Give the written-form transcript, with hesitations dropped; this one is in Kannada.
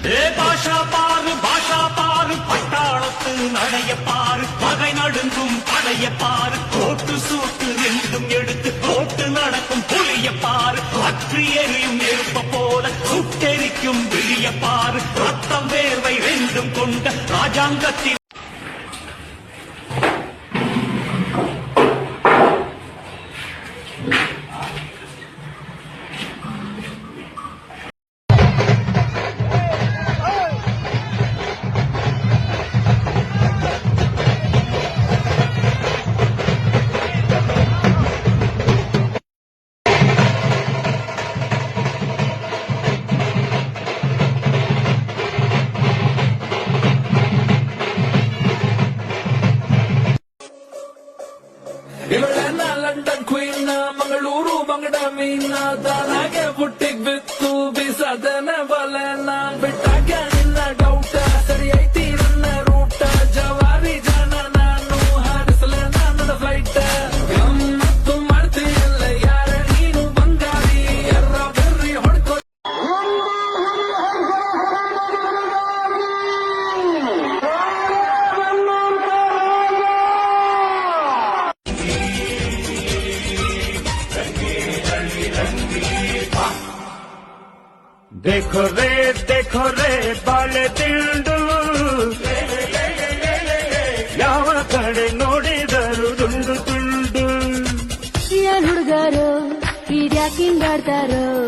பாஷா பாரு பட்டாளத்து நடைய பாரு பகை நடுங்கும் படைய பாரு கோட்டு சூட்டு ரெண்டும் எடுத்து கோட்டு நடக்கும் புளிய பாரு அற்றி எரியும் நெருப்ப போல சுட்டெரிக்கும் விழிய பாரு ரத்தம் வேர்வை ரெண்டும் கொண்ட ராஜாங்கத்தின் ಇವಳೆನ್ನ ಲಂಡನ್ ಕ್ವೀನ್ ಮಂಗಳೂರು ಬಂಗಡ ಮೀನ ದಾನಾಗೆ ಬುಟ್ಟಿಗ್ ಬಿತ್ತು ಬೀಸದನ ಬಲೆನ ಬಿಟ್ಟಾಗ ನಿನ್ನ ಡೌಟ ಸರಿ ಐತಿ ನನ್ನ ರೂಟ ಜವಾರಿ ಜನ ನಾನು ಹಾರಿಸಲ ನನ್ನ ಫ್ಲೈಟ್ ಗಮ್ಮತ್ತು ಮಾಡ್ತೀಯಲ್ಲ ಯಾರ ನೀನು ಬಂಗಾರಿ ಎರ್ರ ಬೆರ್ರಿ ಹೊಡ್ಕೊ देखो रे बाले ತಿಂಡು ಯಾವ ಕಡೆ ನೋಡಿದರು ದುಂಡು ತುಂಡು ಹುಡುಗರು ಇದ್ಯಾಕಿಂಗಾಡ್ತಾರೋ